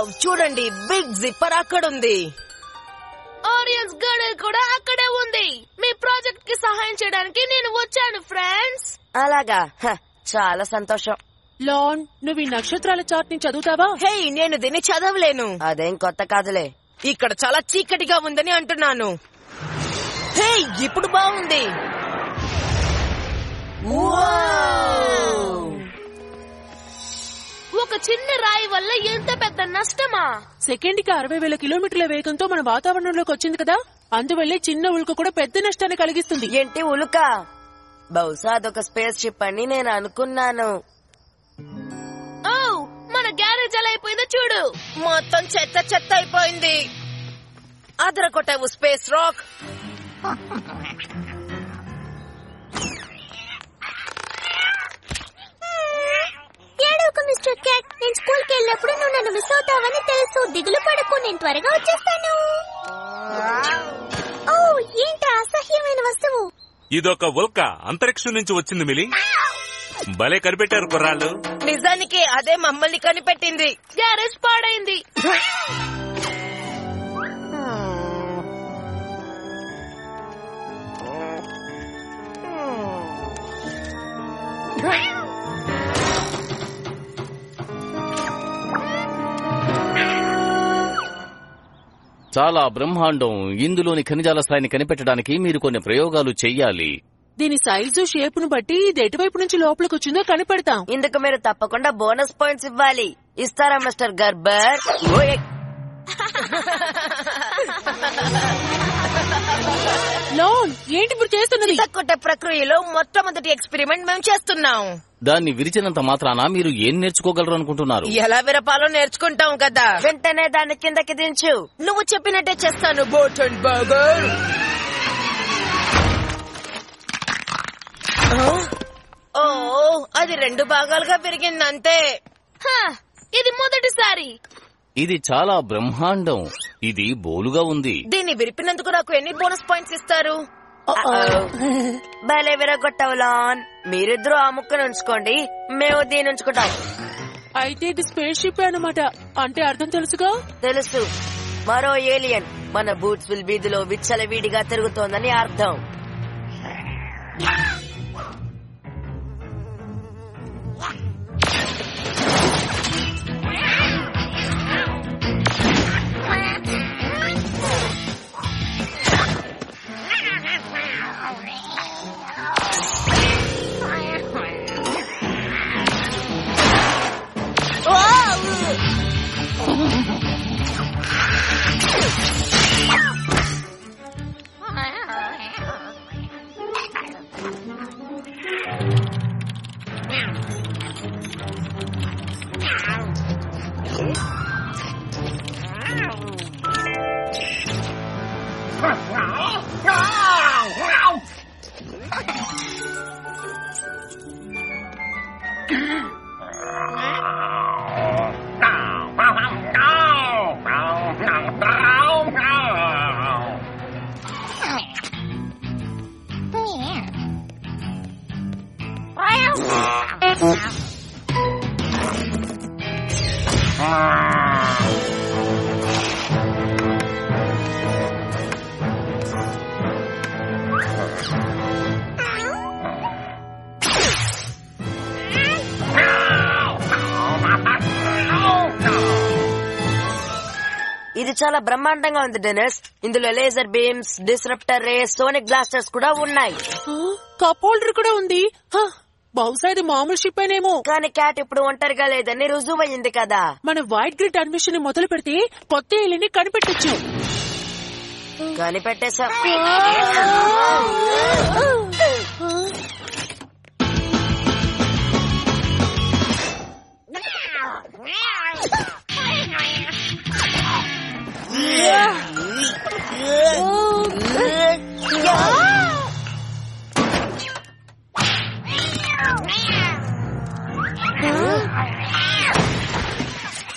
Wow, చూడండి, big zipper అక్కడుంది. ఆరియన్స్ girl కూడా అక్కడే ఉంది. మీ ప్రాజెక్ట్ కి సహాయం చేయడానికి నేను వచ్చాను ఫ్రెండ్స్. అలాగా, చాలా సంతోషం. లాన్, నువ్వు ఈ నక్షత్రాల చార్ట్ ని చదువుతావా? హే, నేను దీన్ని చదవలేను. అదేం కొత్త కాదులే. ఇక్కడ చాలా చీకటిగా ఉందని అంటున్నాను. హే, ఇప్పుడు బాగుంది. ఒక చిన్న రాయి వల్ల ఎంత పెద్ద నష్టమా? సెకండ్ కి 60,000 కిలోమీటర్ల వేగంతో మన వాతావరణంలోకి వచ్చింది కదా, అందువల్లే చిన్న ఉల్క కూడా పెద్ద నష్టాన్ని కలిగిస్తుంది. ఏంటి ఉల్క? బహుశా అదొక స్పేస్ షిప్ అని నేను అనుకున్నాను. ఓ, మన గ్యారేజ్ ఎలా అయిపోయిందో చూడు. మొత్తం చెత్త చెత్త అయిపోయింది. అదరకొట్టావు స్పేస్ రాక్. ఏడవకు మిస్టర్ క్యాట్, నేను స్కూల్ కి వెళ్ళినప్పుడు నువ్వు నన్ను మిస్ అవుతావని తెలుసు. దిగులు పడకు, నేను త్వరగా వచ్చేస్తాను. ఓ, ఏంటి అసహ్యమైన వస్తువు? ఇదొక ఉల్క, అంతరిక్షం నుంచి వచ్చింది మిలి. భలే కనిపెట్టారు కుర్రాళ్ళు. నిజానికి అదే మమ్మల్ని కనిపెట్టింది. గ్యారేజ్ పాడైంది. చాలా బ్రహ్మాండం. ఇందులోని ఖనిజాల స్థాయిని కనిపెట్టడానికి మీరు కొన్ని ప్రయోగాలు చెయ్యాలి. దీని సైజు, షేప్ ను బట్టి ఇది ఎటువైపు నుంచి లోపలికి వచ్చిందో కనిపెడతాం. ఇందుకు మీరు తప్పకుండా బోనస్ పాయింట్స్ ఇవ్వాలి. ఇస్తారా మిస్టర్ గర్బర్? లాన్, ఏంటి ఇప్పుడు చేస్తున్నది? కొట్టే ప్రక్రియలో మొట్టమొదటి ఎక్స్పెరిమెంట్ మేము చేస్తున్నాం. దాన్ని విరిచినంత మాత్రాన మీరు ఏం నేర్చుకోగలరు అనుకుంటున్నారు? ఎలా విరపాలో నేర్చుకుంటాం కదా. వెంటనే దాన్ని కిందకి దించు. నువ్వు చెప్పినట్టే చేస్తాను. Boat and burger. ఓ, అది 2 భాగాలుగా పెరిగిందంతే. ఇది మొదటిసారి. ఇది చాలా బ్రహ్మాండం. ఇది బోలుగా ఉంది. దీన్ని విరిపినందుకు నాకు ఎన్ని బోనస్ పాయింట్స్ ఇస్తారు? భలే విరగొట్టావు లాన్. మీరిద్దరూ ఆ ముక్కను ఉంచుకోండి, మేము దీన్ని ఉంచుకుంటాం. అయితే ఇది స్పేస్ షిప్ అన్నమాట. అంటే అర్థం తెలుసుగా? తెలుసు. మరో ఏలియన్ మన బూట్స్విల్ వీధిలో విచ్చలవిడిగా తిరుగుతోందని అర్థం. ఇది చాలా బ్రహ్మాండంగా ఉంది డెనిస్. ఇందులో laser beams, disruptor rays, sonic blasters కూడా ఉన్నాయి. కప్ హోల్డర్ కూడా ఉంది. బహుశా ఇది మామూలు షిప్ అయినేమో. కానీ క్యాట్ ఇప్పుడు ఒంటరిగా లేదని రుజువయ్యింది కదా. మన వైట్ గ్రిడ్ అడ్మిషన్ మొదలు పెడితే కొత్త ఏలిని కనిపెట్టచ్చు. కనిపెట్టేశా.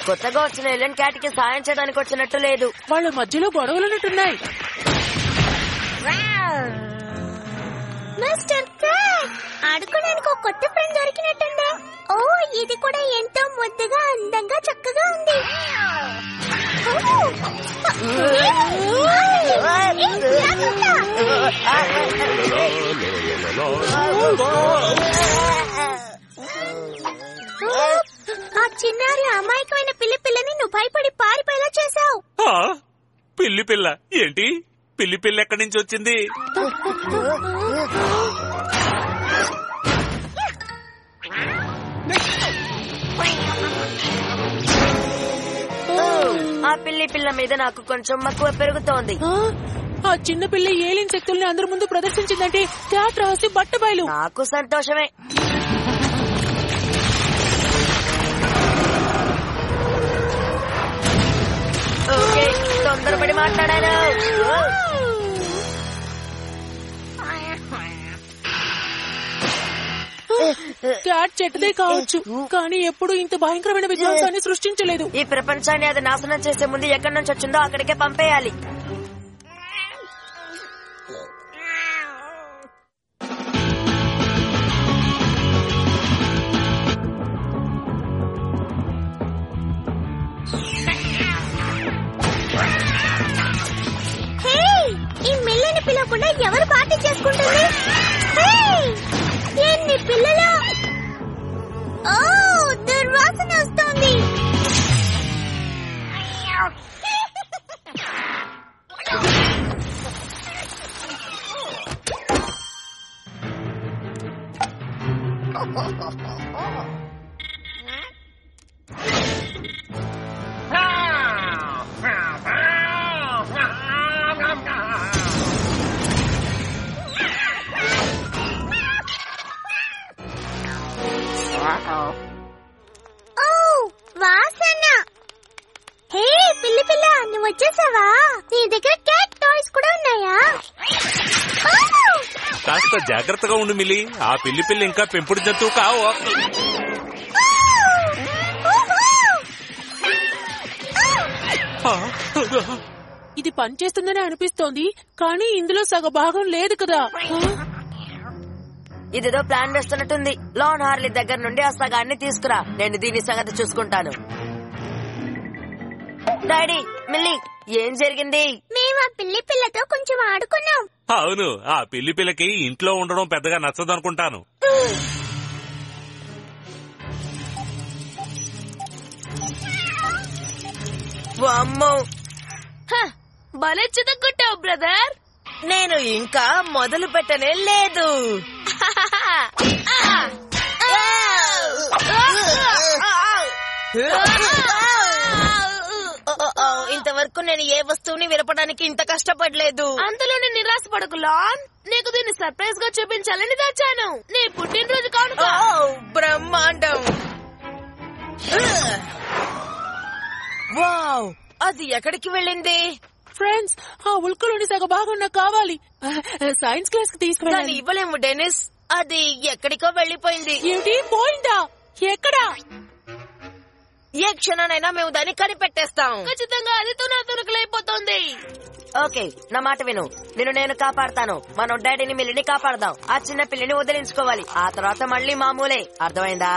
కొత్తగా వచ్చిన ఎలెన్ క్యాట్ కి సాయం చేయడానికి వచ్చినట్టు లేదు. వాళ్ళ మధ్యలో గొడవలున్నట్టున్నాయి. మిస్టర్ క్యాట్, ఆడుకోవడానికి ఒక కొత్త ఫ్రెండ్ దొరికినట్టుందా? ఓ, ఇది కూడా ఎంతో ముద్దుగా, అందంగా, చక్కగా ఉంది. ఆ చిన్నారి అమాయకమైన పిల్లని నువ్వు భయపడి పారిపోయేలా చేశావు. పిల్లి పిల్ల ఏంటి? పిల్లి పిల్ల ఎక్కడి నుంచి వచ్చింది? ఆ పిల్లి పిల్ల మీద నాకు కొంచెం మక్కువ పెరుగుతోంది. ఆ చిన్న పిల్ల ఏలియన్ శక్తుల్ని అందరి ముందు ప్రదర్శించిందంటే క్యాట్ రహస్యం బట్టబయలు. నాకు సంతోషమే. ఓకే, తొందరపడి మాట్లాడాను. క్యాట్ చెట్టుదే కావచ్చు, కానీ ఎప్పుడు ఇంత భయంకరమైన విధ్వంసాన్ని సృష్టించలేదు. ఈ ప్రపంచాన్ని అది నాశనం చేసే ముందు ఎక్కడి నుంచి వచ్చిందో అక్కడికే పంపేయాలి. ఈ మిల్లని పిలవకుండా ఎవరు పార్టీ చేసుకుంటుంది? ఎన్ని పిల్లలు! ఓ, దుర్వాసన వస్తోంది. వాసన! హే పిల్లి పిల్ల, నువ్వు వచ్చేసావా? నీ దగ్గర క్యాట్ టాయ్స్ కూడా ఉన్నాయా? కాస్త జాగ్రత్తగా ఉండు మిలి. ఆ పిల్లి పిల్ల ఇంకా పెంపుడు జంతువు కావు. ఇది పనిచేస్తుందని అనిపిస్తోంది, కానీ ఇందులో సగ భాగం లేదు కదా. ఇదేదో ప్లాన్ వేస్తున్నట్టుంది. లాన్ హార్లీ దగ్గర నుండి ఆ సగాన్ని తీసుకురా, నేను దీని సంగతి చూసుకుంటాను. డాడీ, మిల్లీ, ఏం జరిగింది? మేము ఆ పిల్లి పిల్లతో కొంచెం ఆడుకున్నాం. అవును, ఆ పిల్లి పిల్లకి ఇంట్లో ఉండడం పెద్దగా నచ్చదనుకుంటాను. వామ్మో, భలే చితగొట్టావు బ్రదర్. నేను ఇంకా మొదలు పెట్టనే లేదు. ఇంతవరకు నేను ఏ వస్తువుని విరపడానికి ఇంత కష్టపడలేదు. అందులోనే నిరాశపడకు లాన్. నీకు దీన్ని సర్ప్రైజ్ గా చూపించాలని దాచాను. నీ పుట్టినరోజు కానుక. బ్రహ్మాండం! వావ్, అది ఎక్కడికి వెళ్ళింది? ఫ్రెండ్స్, ఆ ఉల్కలోని సగ భాగం నాకు కావాలి. సైన్స్ క్లాస్ కి దాన్ని తీసుకువెళ్ళాలి. ఇవ్వలేము డెనిస్, అది ఎక్కడికో వెళ్ళిపోయింది. ఏంటి, పోయిందా? ఎక్కడా? ఏ క్షణానైనా మేము దాన్ని కనిపెట్టేస్తాం. ఖచ్చితంగా అది తునతునకలైపోతుంది. ఓకే, నా మాట విను. నేను కాపాడతాను. మనం డాడీని మిల్లిని కాపాడదాం. ఆ చిన్న పిల్లిని వదిలించుకోవాలి. ఆ తర్వాత మళ్ళీ మామూలే. అర్థమైందా?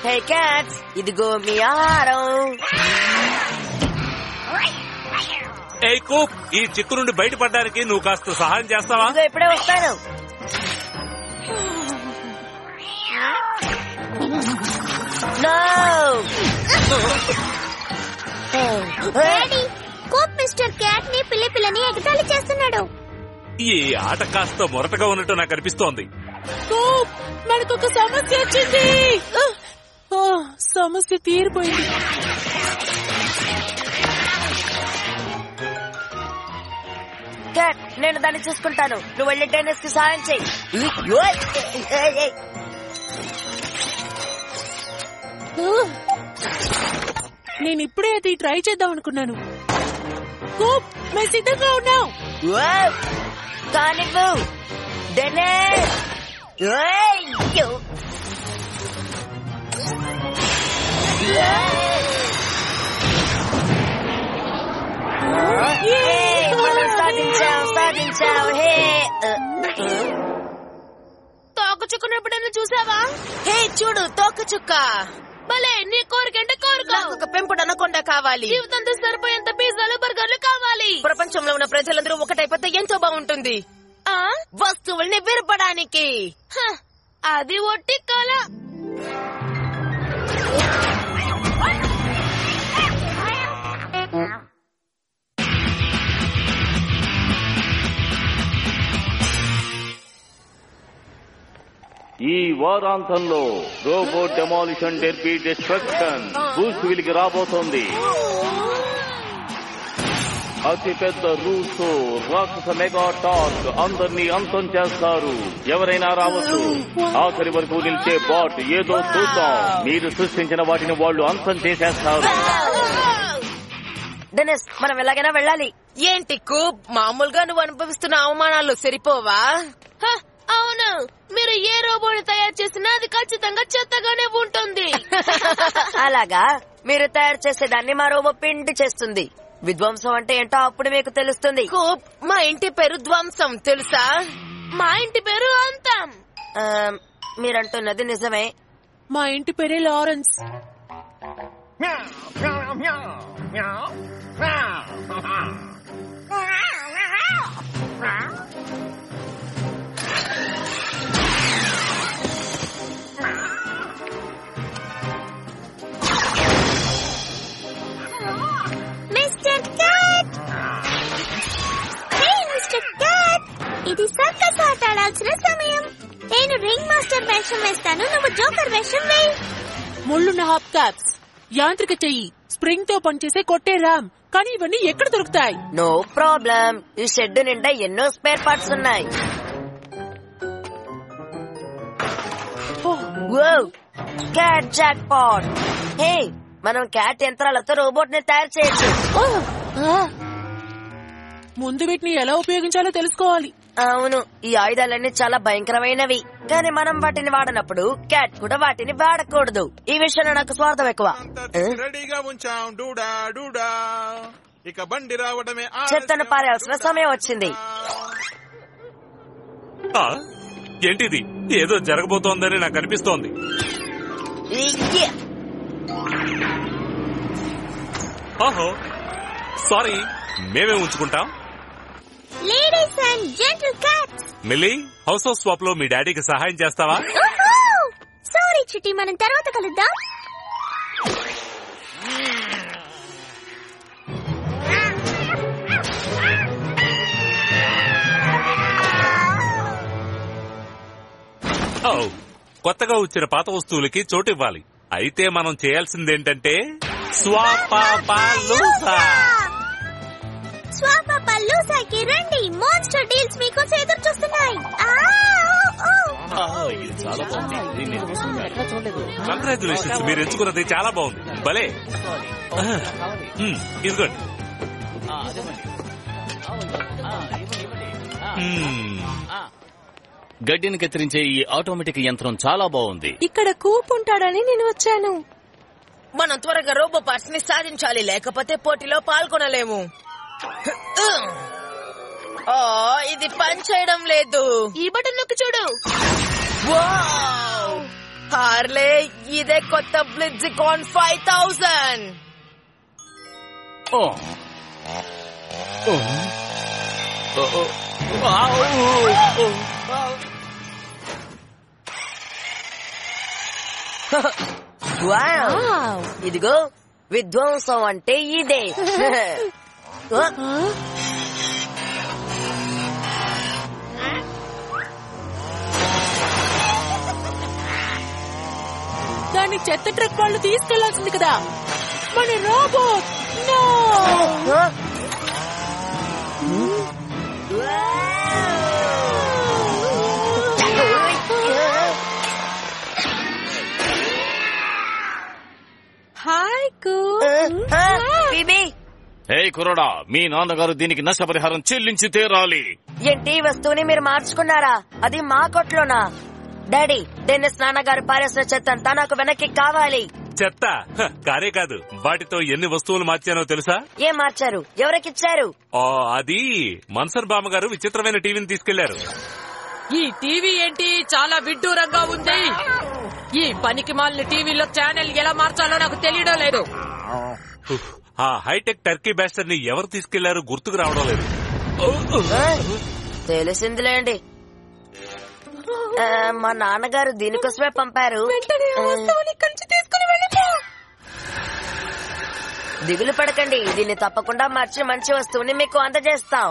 హే క్యాట్స్, ఇదిగో మీ ఆహారం. ఏ కూప్, ఈ చిక్కు నుండి బయటపడడానికి నువ్వు కాస్త సహాయం చేస్తావా? ఇదిగో ఇప్పుడే వస్తాను. డాడీ, కూప్ మిస్టర్ క్యాట్ ని పిల్లని ఎగతాళి చేస్తున్నాడు. ఈ ఆట కాస్త మొరటగా ఉన్నట్టు నాకు అనిపిస్తోంది. మనకొక సమస్య వచ్చింది. సమస్య తీరిపోయింది. క్యాట్, నేను దాన్ని చూసుకుంటాను. నువ్వు వెళ్ళి డెనిస్ కి సాయం చెయ్యి. నేను ఇప్పుడే అది ట్రై చేద్దాం అనుకున్నాను. మేము సిద్ధంగా ఉన్నాం. కానివ్వు డెనిస్. సాధించావు. తోక తోకచుక్కను ఎప్పుడైనా చూసావా? హే చూడు తోకచుక్క. భలే, నీ కోరికంటే కోరుకో. నాకు ఒక పెంపుడు అనకొండ కావాలి. జీవితంతో సరిపోయేంత పిజ్జాలు బర్గర్లు కావాలి. ప్రపంచంలో ఉన్న ప్రజలందరూ ఒకటైపోతే ఎంతో బాగుంటుంది. ఆ? వస్తువుల్ని విరపడానికి. హ, అది ఒట్టి కళ. ఈ వారాంతంలో రోబోట్ డెమాలిషన్ డెర్బీ డిస్ట్రక్షన్ బూస్విల్ కి రాబోతోంది. అతిపెద్ద రూసో రాక్షస మెగా టార్క్ అందరినీ అంతం చేస్తారు. ఎవరైనా రావచ్చు. ఆఖరి వరకు నిలిచే బాట్ ఏదో చూద్దాం. మీరు సృష్టించిన వాటిని వాళ్ళు అంతం చేసేస్తారు. డెనిస్, మనం ఎలాగైనా వెళ్ళాలి. ఏంటి కూప్, మామూలుగా నువ్వు అనుభవిస్తున్న అవమానాలు సరిపోవా? హ, అవును, మీరు ఏ రోబోట్ తయారు చేసినా అది ఖచ్చితంగా చెత్తగానే ఉంటుంది. అలాగా, మీరు తయారు చేసేదాన్ని మా రోబో పిండి చేస్తుంది. విధ్వంసం అంటే ఏంటో అప్పుడు మీకు తెలుస్తుంది. కూప్, మా ఇంటి పేరు ధ్వంసం తెలుసా? మా ఇంటి పేరు అంతం. మీరంటున్నది నిజమే. మా ఇంటి పేరే Lawrence. Mister cat, hey mister cat, ఇది సర్కస్ ఆట ఆడాల్సిన సమయం. నేను రింగ్ మాస్టర్ వేషం వేస్తాను, నువ్వు జోకర్ వేషం వేయి. ముళ్ళున్న హాప్ క్యాప్స్, యాంత్రిక చెయ్యి, స్ప్రింగ్ తో పనిచేసే కొట్టే రామ్. కానీ ఇవన్నీ ఎక్కడ దొరుకుతాయి? నో ప్రాబ్లం, ఈ షెడ్ నిండా ఎన్నో స్పేర్ పార్ట్స్ ఉన్నాయి. Cat jackpot. హే, మనం క్యాట్ యంత్రాలతో రోబోట్ ని తయారు చేయొచ్చు. ముందు వీటిని ఎలా ఉపయోగించాలో తెలుసుకోవాలి. అవును, ఈ ఆయుధాలన్నీ చాలా భయంకరమైనవి. కానీ మనం వాటిని వాడినప్పుడు క్యాట్ కూడా వాటిని వాడకూడదు. ఈ విషయంలో నాకు స్వార్థం ఎక్కువ. రెడీగా ఉంచాం డూడా డూడా, ఇక బండి రావడమే. చెత్తను పారేయాల్సిన సమయం వచ్చింది. ఏంటిది? ఏదో జరగబోతోందని నాకు అనిపిస్తోంది. ఓహో, సారీ, మేమే ఉంచుకుంటాం. Ladies and gentle cats, Milly, house of swap లో మీ డాడీకి సహాయం చేస్తావా? సారీ చిట్టి, మనం తర్వాత కలుద్దాం. కొత్తగా వచ్చిన పాత వస్తువులకి చోటు ఇవ్వాలి. అయితే మనం చేయాల్సిందేంటంటే స్వాపల్లోసాకి రండి. మాన్స్టర్ డీల్స్ మీకోసం ఎదురు చూస్తున్నాయి. కంగ్రాచులేషన్స్, మీరు ఎంచుకున్నది చాలా బాగుంది. భలే, ఇదిగోండి. గడ్డిని కత్తిరించే ఈ ఆటోమేటిక్ యంత్రం చాలా బాగుంది. ఇక్కడ కూప్ ఉంటాడని నేను వచ్చాను. మనం త్వరగా రోబో పార్ట్స్ ని సాధించాలి, లేకపోతే పోటీలో పాల్గొనలేము. ఇది పని చేయడం లేదు. ఈ బటన్ నొక్కి చూడు. హార్లే, ఇదే కొత్త బ్లిట్జికాన్ 5000. ఇదిగో విధ్వంసం అంటే ఇదే. దాన్ని చెత్త ట్రక్ వాళ్ళు తీసుకెళ్లాల్సింది కదా. మన రోబోట్ హాయ్ బీబీ. హే కుర్రోడా, మీ నాన్నగారు దీనికి నష్టపరిహారం చెల్లించి తీరాలి. ఏంటి, వస్తువుని మీరు మార్చుకున్నారా? అది మా కొట్లోనా? డాడీ, డెన్నిస్ నాన్నగారు పారేసిన చెత్త అంతా నాకు వెనక్కి కావాలి. చెత్త కారే కాదు, వాటితో ఎన్ని వస్తువులు మార్చానో తెలుసా? ఏం మార్చారు? ఎవరికిచ్చారు? అది మన్సర్ బామ్మగారు విచిత్రమైన టీవీని తీసుకెళ్లారు. ఈ టీవీ ఏంటి చాలా విడ్డూరంగా ఉంది. ఈ పనికి మాలిన టీవీలో ఛానల్ ఎలా మార్చాలో నాకు తెలియడం లేదు. ఆ హైటెక్ టర్కీ బ్యాస్టర్ ని ఎవరు తీసుకెళ్లారు గుర్తుకు రావడం లేదు. తెలిసిందిలేండి, మా నాన్నగారు దీనికోసమే పంపారు. దిగులు పడకండి, దీన్ని తప్పకుండా మార్చి మంచి వస్తువుని మీకు అందజేస్తాం.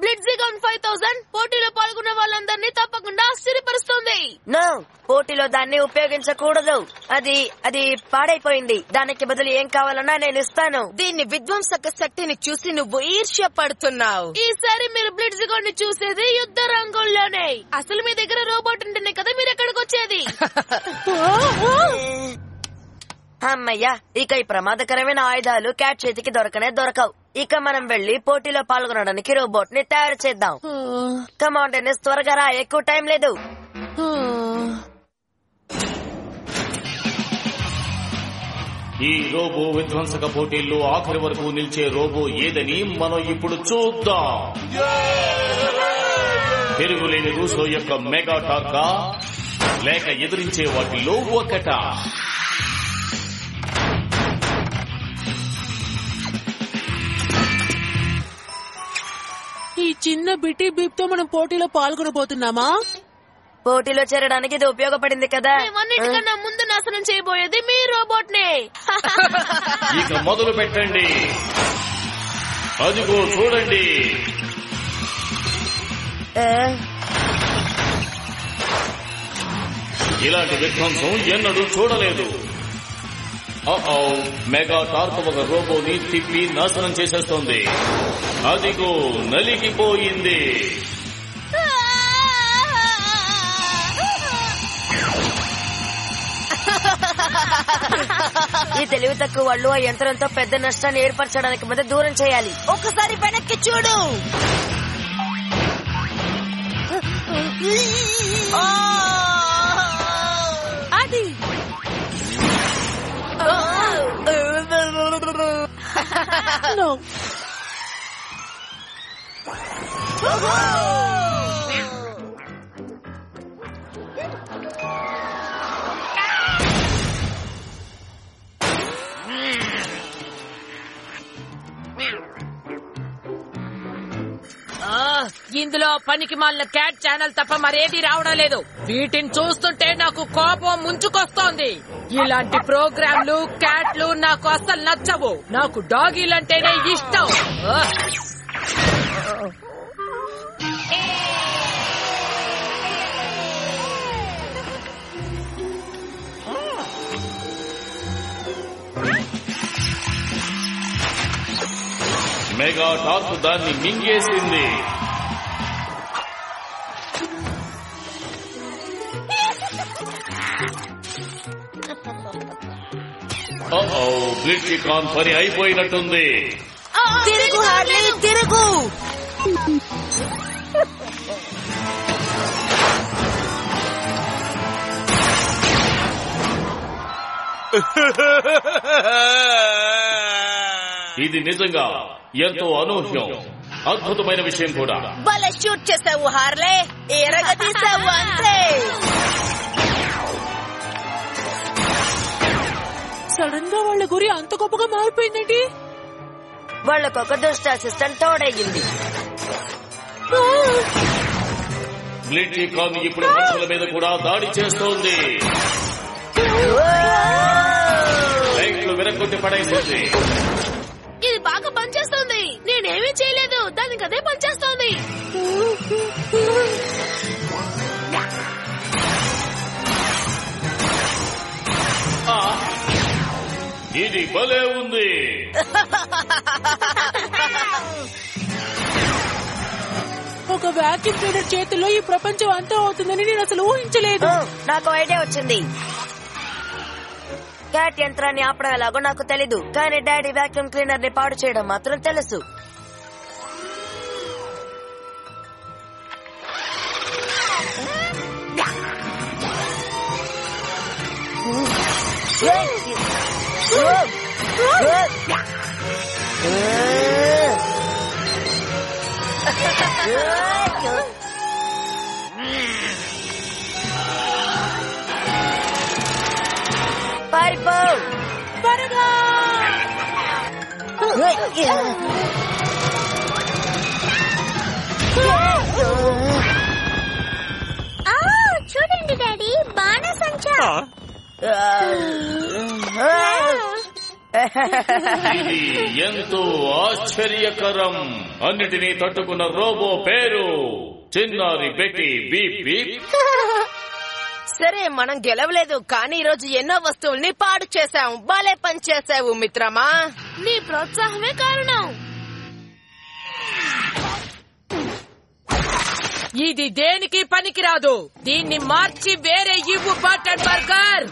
బ్లిట్జిగాన్ 5000 పోటీలో పాల్గొన్న వాళ్ళందరినీ తప్పకుండా ఆశ్చర్యపరుస్తుంది. నో, పోటీలో దాన్ని ఉపయోగించకూడదు. అది పాడైపోయింది. దానికి బదులు ఏం కావాలన్నా నేను ఇస్తాను. దీన్ని విధ్వంసక శక్తిని చూసి నువ్వు ఈర్ష్య పడుతున్నావు. ఈసారి మీరు బ్లిట్జిగాన్ ని చూసేది యుద్ధ రంగంలోనే. అసలు మీ దగ్గర రోబోట్ ఉంటేనే కదా మీరు ఎక్కడికి వచ్చేది. అమ్మయ్యా, ఇక ఈ ప్రమాదకరమైన ఆయుధాలు క్యాట్ చేతికి దొరకవు. ఇక మనం వెళ్లి పోటీలో పాల్గొనడానికి రోబోట్ ని తయారు చేద్దాం. కమాండ్ డెన్నిస్, త్వరగా రా, ఎక్కువ టైం లేదు. ఈ రోబో విధ్వంసక పోటీల్లో ఆఖరి వరకు నిలిచే రోబో ఏదని మనం ఇప్పుడు చూద్దాం. తిరుగులేని రూసో యొక్క మెగా టార్కా లేక ఎదిరించే వాటిల్లో ఒకట. ఈ చిన్న బిటి బీప్ తో మనం పోటీలో పాల్గొనబోతున్నామా? పోటీలో చేరడానికి ఇది ఉపయోగపడింది కదా. మేమన్నిటికన్నా ముందు నాశనం చేయబోయేది మీ రోబోట్ నే. ఇక మొదలు పెట్టండి. అదిగో చూడండి. ఇలాంటి విధ్వంసం ఎన్నడూ చూడలేదు. మెగా టార్క్ ఒక రోబోని తిప్పి నాశనం చేసేస్తోంది. అదిగో నలిగిపోయింది. ఈ తెలివి తక్కువ వాళ్ళు ఆ యంత్రంతో పెద్ద నష్టాన్ని ఏర్పరచడానికి ముందు దూరం చేయాలి. ఒకసారి వెనక్కి చూడు. అది No. ఇందులో పనికి మాలిన క్యాట్ ఛానల్ తప్ప మరేది రావడం లేదు. వీటిని చూస్తుంటే నాకు కోపం ముంచుకొస్తోంది. ఇలాంటి ప్రోగ్రాంలు క్యాట్లు నాకు అస్సలు నచ్చవు. నాకు డాగీలంటేనే ఇష్టం. మెగా టార్క్ దాన్ని మింగేసింది. బ్లిట్జిగాన్ పని అయిపోయినట్టుంది. తిరుగు హార్లీ, తిరుగు. ఇది నిజంగా ఎంతో అనూహ్యం, అద్భుతమైన విషయం కూడా. భలే షూట్ చేసావు హార్లే, ఎరగదీసావు అంతే. సడన్ గా వాళ్ళ గురి అంత గొప్పగా మారిపోయిందండి. వాళ్ళకొక దుష్ట అసిస్టెంట్ తోడయ్యింది. బ్లిట్జిగాన్ ఇప్పుడు మనుషుల మీద కూడా దాడి చేస్తోంది. లైట్లు విరగొట్టి పడేసింది. ఇది బాగా పనిచేస్తోంది. నేనేమీ చేయలేదు, దానికి అదే పనిచేస్తోంది. ఇది భలే ఉంది. ఒక వ్యాక్యూమ్ క్లీనర్ చేతుల్లో ఈ ప్రపంచం అంతా అవుతుందని నేను అసలు ఊహించలేదు. నాకు ఐడియా వచ్చింది. క్యాట్ యంత్రాన్ని ఆపడం ఎలాగో నాకు తెలీదు, కానీ డాడీ వాక్యూమ్ క్లీనర్ ని పాడు చేయడం మాత్రం తెలుసు. పారిపో త్వరగా చూడండి డాడీ బాణసంచా. ఇది ఎంతో ఆశ్చర్యకరం. అన్నిటినీ తట్టుకున్న రోబో పేరు చిన్నారి బెకి. Beep beep. సరే మనం గెలవలేదు కానీ ఈ రోజు ఎన్నో వస్తువుల్ని పాడు చేశాం. బాలే పని చేసావు మిత్రమా. నీ ప్రోత్సాహమే కారణం. ఇది దేనికి పనికిరాదు. దీన్ని మార్చి వేరే ఇవ్వు బటర్ బర్గర్.